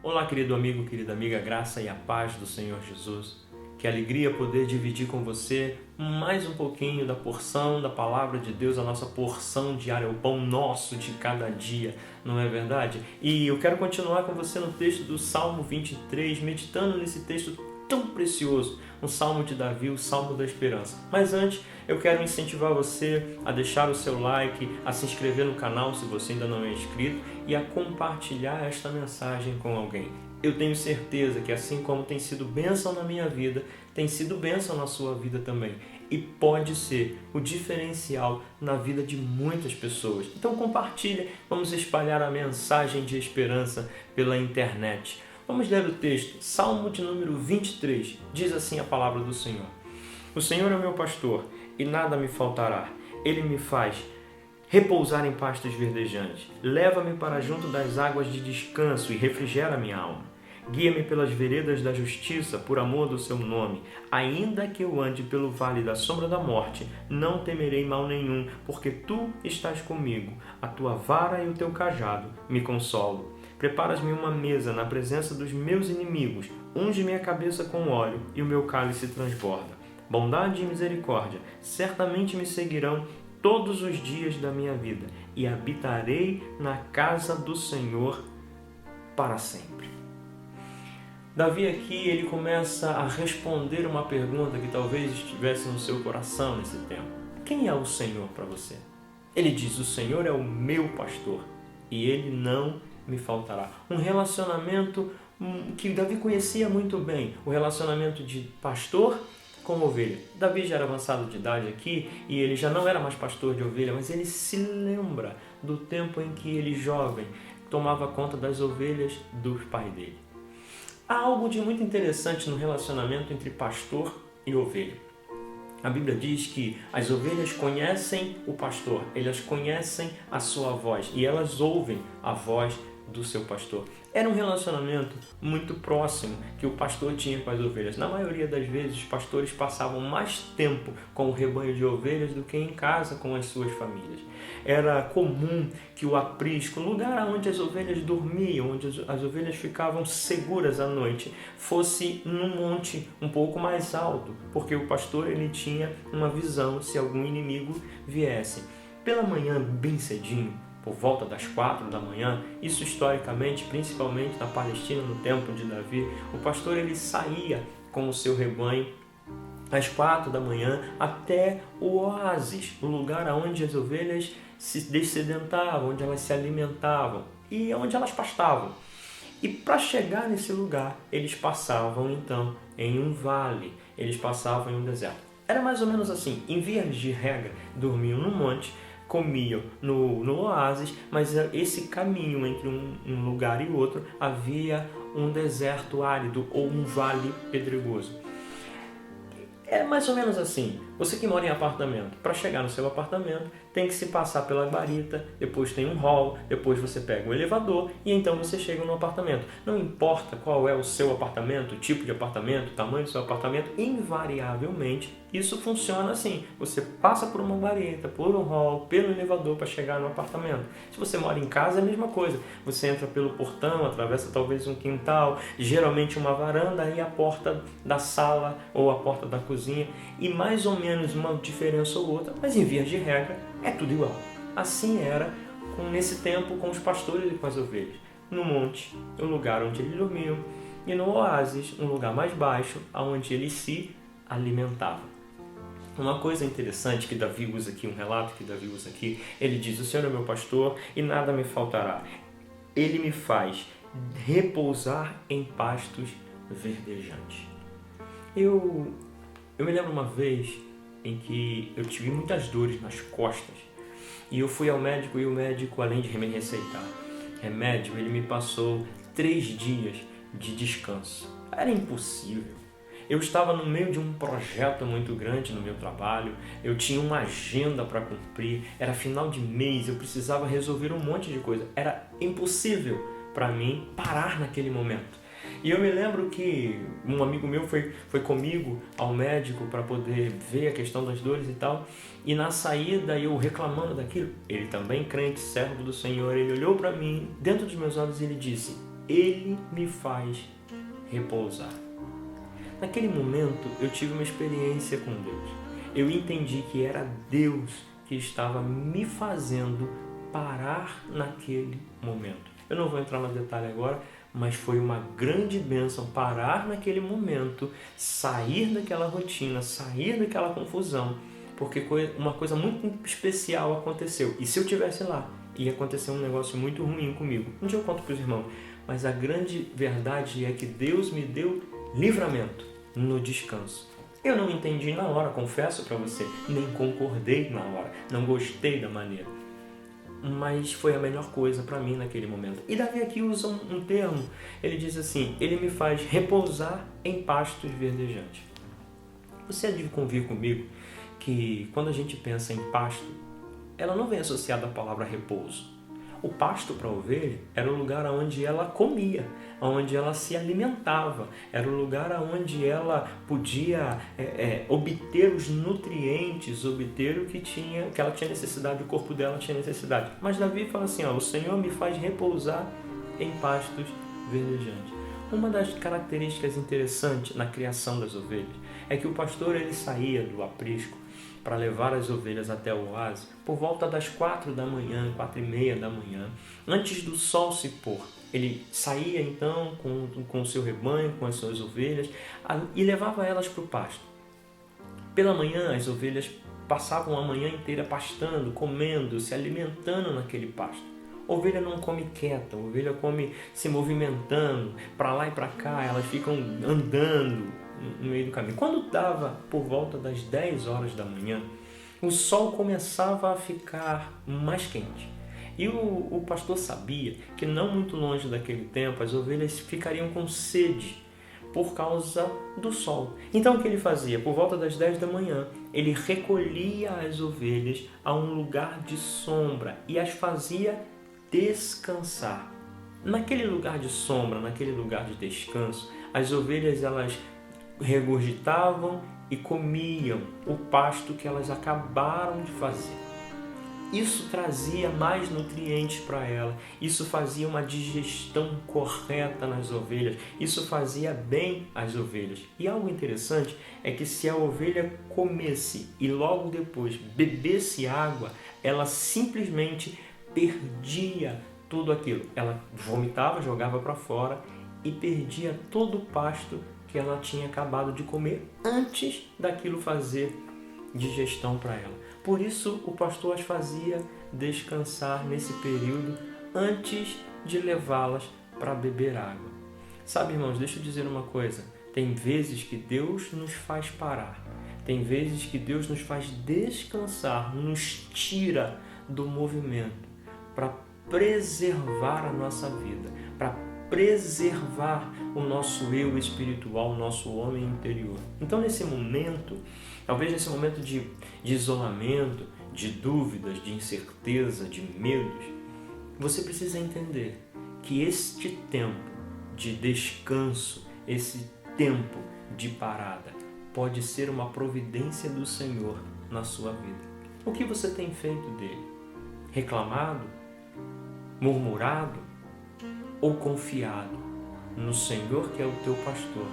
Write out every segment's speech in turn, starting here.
Olá, querido amigo, querida amiga, graça e a paz do Senhor Jesus. Que alegria poder dividir com você mais um pouquinho da porção da Palavra de Deus, a nossa porção diária, o pão nosso de cada dia, não é verdade? E eu quero continuar com você no texto do Salmo 23, meditando nesse texto tão precioso, um Salmo de Davi, o Salmo da Esperança. Mas antes, eu quero incentivar você a deixar o seu like, a se inscrever no canal se você ainda não é inscrito e a compartilhar esta mensagem com alguém. Eu tenho certeza que assim como tem sido bênção na minha vida, tem sido bênção na sua vida também. E pode ser o diferencial na vida de muitas pessoas. Então compartilhe, vamos espalhar a mensagem de esperança pela internet. Vamos ler o texto, Salmo de número 23, diz assim a palavra do Senhor. O Senhor é o meu pastor e nada me faltará. Ele me faz repousar em pastos verdejantes. Leva-me para junto das águas de descanso e refrigera minha alma. Guia-me pelas veredas da justiça, por amor do seu nome. Ainda que eu ande pelo vale da sombra da morte, não temerei mal nenhum, porque tu estás comigo. A tua vara e o teu cajado me consolam. Preparas-me uma mesa na presença dos meus inimigos. Unge minha cabeça com óleo e o meu cálice transborda. Bondade e misericórdia certamente me seguirão todos os dias da minha vida e habitarei na casa do Senhor para sempre. Davi aqui ele começa a responder uma pergunta que talvez estivesse no seu coração nesse tempo. Quem é o Senhor para você? Ele diz, o Senhor é o meu pastor e ele não me faltará. Um relacionamento que Davi conhecia muito bem, o relacionamento de pastor com ovelha. Davi já era avançado de idade aqui e ele já não era mais pastor de ovelha, mas ele se lembra do tempo em que ele, jovem, tomava conta das ovelhas do pai dele. Há algo de muito interessante no relacionamento entre pastor e ovelha. A Bíblia diz que as ovelhas conhecem o pastor, elas conhecem a sua voz e elas ouvem a voz do seu pastor. Era um relacionamento muito próximo que o pastor tinha com as ovelhas. Na maioria das vezes, os pastores passavam mais tempo com o rebanho de ovelhas do que em casa com as suas famílias. Era comum que o aprisco, o lugar onde as ovelhas dormiam, onde as ovelhas ficavam seguras à noite, fosse num monte um pouco mais alto, porque o pastor ele tinha uma visão se algum inimigo viesse. Pela manhã, bem cedinho, por volta das 4 da manhã, isso historicamente, principalmente na Palestina, no tempo de Davi, o pastor ele saía com o seu rebanho às 4 da manhã até o oásis, o lugar onde as ovelhas se dessedentavam, onde elas se alimentavam e onde elas pastavam. E para chegar nesse lugar, eles passavam então em um vale, eles passavam em um deserto. Era mais ou menos assim, em vias de regra, dormiam no monte, comiam no oásis, mas esse caminho entre um lugar e outro havia um deserto árido ou um vale pedregoso. É mais ou menos assim, você que mora em apartamento, para chegar no seu apartamento tem que se passar pela guarita, depois tem um hall, depois você pega um elevador e então você chega no apartamento. Não importa qual é o seu apartamento, o tipo de apartamento, o tamanho do seu apartamento, invariavelmente isso funciona assim. Você passa por uma guarita, por um hall, pelo elevador para chegar no apartamento. Se você mora em casa é a mesma coisa. Você entra pelo portão, atravessa talvez um quintal, geralmente uma varanda e a porta da sala ou a porta da cozinha e mais ou menos uma diferença ou outra, mas em vias de regra é tudo igual. Assim era nesse tempo com os pastores e com as ovelhas. No monte, o lugar onde eles dormiam, e no oásis, um lugar mais baixo, onde eles se alimentavam. Uma coisa interessante que Davi usa aqui, um relato que Davi usa aqui, ele diz, o Senhor é meu pastor e nada me faltará. Ele me faz repousar em pastos verdejantes. Eu me lembro uma vez em que eu tive muitas dores nas costas e eu fui ao médico e o médico, além de me receitar remédio, ele me passou 3 dias de descanso. Era impossível. Eu estava no meio de um projeto muito grande no meu trabalho, eu tinha uma agenda para cumprir, era final de mês, eu precisava resolver um monte de coisa. Era impossível para mim parar naquele momento. E eu me lembro que um amigo meu foi comigo ao médico para poder ver a questão das dores e tal. E na saída, eu reclamando daquilo, ele também crente, servo do Senhor, ele olhou para mim, dentro dos meus olhos, e ele disse, Ele me faz repousar. Naquele momento, eu tive uma experiência com Deus. Eu entendi que era Deus que estava me fazendo parar naquele momento. Eu não vou entrar no detalhe agora, mas foi uma grande bênção parar naquele momento, sair daquela rotina, sair daquela confusão, porque uma coisa muito especial aconteceu. E se eu estivesse lá, ia acontecer um negócio muito ruim comigo. Um dia eu conto para os irmãos, mas a grande verdade é que Deus me deu livramento no descanso. Eu não entendi na hora, confesso para você, nem concordei na hora, não gostei da maneira, mas foi a melhor coisa para mim naquele momento. E Davi aqui usa um termo, ele diz assim, ele me faz repousar em pastos verdejantes. Você há de convir comigo que quando a gente pensa em pasto, ela não vem associada à palavra repouso. O pasto para a ovelha era o lugar onde ela comia, onde ela se alimentava, era o lugar onde ela podia obter os nutrientes, obter o que ela tinha necessidade, o corpo dela tinha necessidade. Mas Davi fala assim, o Senhor me faz repousar em pastos verdejantes. Uma das características interessantes na criação das ovelhas é que o pastor ele saía do aprisco para levar as ovelhas até o oásis por volta das 4 da manhã, 4:30 da manhã, antes do sol se pôr. Ele saía então com o seu rebanho, com as suas ovelhas e levava elas para o pasto. Pela manhã as ovelhas passavam a manhã inteira pastando, comendo, se alimentando naquele pasto. A ovelha não come quieta, a ovelha come se movimentando, para lá e para cá, elas ficam andando no meio do caminho. Quando dava por volta das 10 horas da manhã, o sol começava a ficar mais quente. E o pastor sabia que não muito longe daquele tempo as ovelhas ficariam com sede por causa do sol. Então o que ele fazia? Por volta das 10 da manhã, ele recolhia as ovelhas a um lugar de sombra e as fazia descansar. Naquele lugar de sombra, naquele lugar de descanso, as ovelhas elas regurgitavam e comiam o pasto que elas acabaram de fazer. Isso trazia mais nutrientes para ela, isso fazia uma digestão correta nas ovelhas, isso fazia bem às ovelhas. E algo interessante é que se a ovelha comesse e logo depois bebesse água, ela simplesmente perdia tudo aquilo. Ela vomitava, jogava para fora e perdia todo o pasto que ela tinha acabado de comer antes daquilo fazer digestão para ela. Por isso o pastor as fazia descansar nesse período antes de levá-las para beber água. Sabe, irmãos, deixa eu dizer uma coisa. Tem vezes que Deus nos faz parar. Tem vezes que Deus nos faz descansar, nos tira do movimento para preservar a nossa vida, para preservar o nosso eu espiritual, o nosso homem interior. Então, nesse momento, talvez nesse momento de isolamento, de dúvidas, de incerteza, de medos, você precisa entender que este tempo de descanso, esse tempo de parada, pode ser uma providência do Senhor na sua vida. O que você tem feito dele? Reclamado? Murmurado? Ou confiado no Senhor que é o teu pastor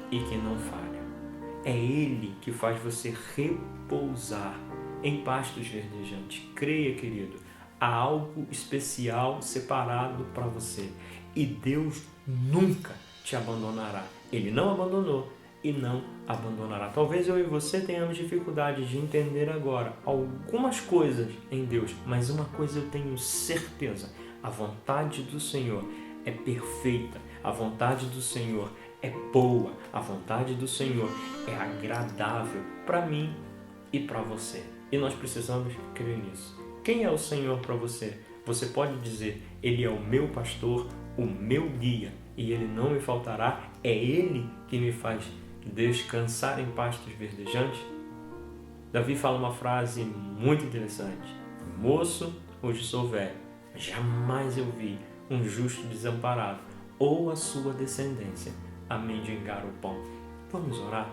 e que não falha? É Ele que faz você repousar em pastos verdejantes. Creia, querido, há algo especial separado para você e Deus nunca te abandonará. Ele não abandonou e não abandonará. Talvez eu e você tenhamos dificuldade de entender agora algumas coisas em Deus, mas uma coisa eu tenho certeza: a vontade do Senhor é perfeita, a vontade do Senhor é boa, a vontade do Senhor é agradável para mim e para você. E nós precisamos crer nisso. Quem é o Senhor para você? Você pode dizer: Ele é o meu pastor, o meu guia, e Ele não me faltará. É Ele que me faz descansar em pastos verdejantes? Davi fala uma frase muito interessante: moço, hoje sou velho, jamais eu vi um justo desamparado ou a sua descendência a mendigar o pão. Vamos orar?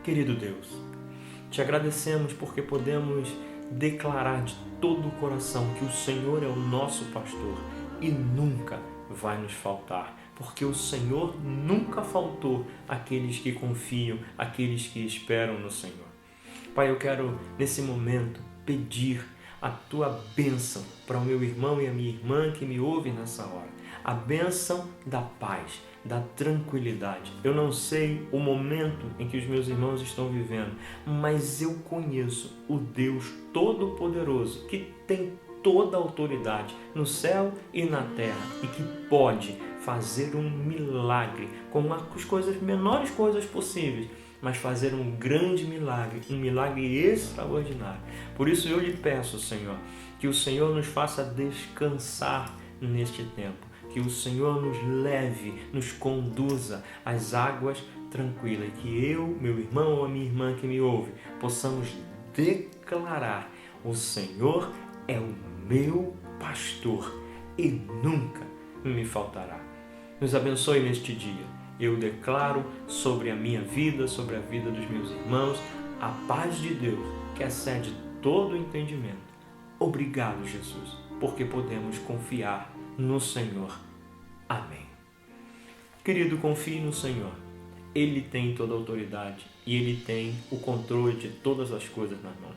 Querido Deus, te agradecemos porque podemos declarar de todo o coração que o Senhor é o nosso pastor e nunca vai nos faltar, porque o Senhor nunca faltou àqueles que confiam, àqueles que esperam no Senhor. Pai, eu quero nesse momento pedir a Tua bênção para o meu irmão e a minha irmã que me ouvem nessa hora. A bênção da paz, da tranquilidade. Eu não sei o momento em que os meus irmãos estão vivendo, mas eu conheço o Deus Todo-Poderoso que tem toda a autoridade no céu e na terra e que pode fazer um milagre com as coisas, menores coisas possíveis, mas fazer um grande milagre, um milagre extraordinário. Por isso eu lhe peço, Senhor, que o Senhor nos faça descansar neste tempo, que o Senhor nos leve, nos conduza às águas tranquilas, que eu, meu irmão ou a minha irmã que me ouve, possamos declarar: o Senhor é o meu pastor e nunca me faltará. Nos abençoe neste dia. Eu declaro sobre a minha vida, sobre a vida dos meus irmãos, a paz de Deus que excede todo o entendimento. Obrigado, Jesus, porque podemos confiar no Senhor. Amém. Querido, confie no Senhor. Ele tem toda a autoridade e Ele tem o controle de todas as coisas nas mãos.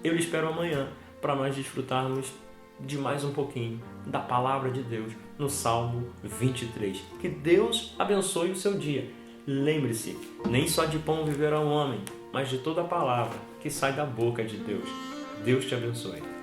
Eu lhe espero amanhã para nós desfrutarmos de mais um pouquinho da Palavra de Deus no Salmo 23. Que Deus abençoe o seu dia. Lembre-se, nem só de pão viverá o homem, mas de toda a palavra que sai da boca de Deus. Deus te abençoe.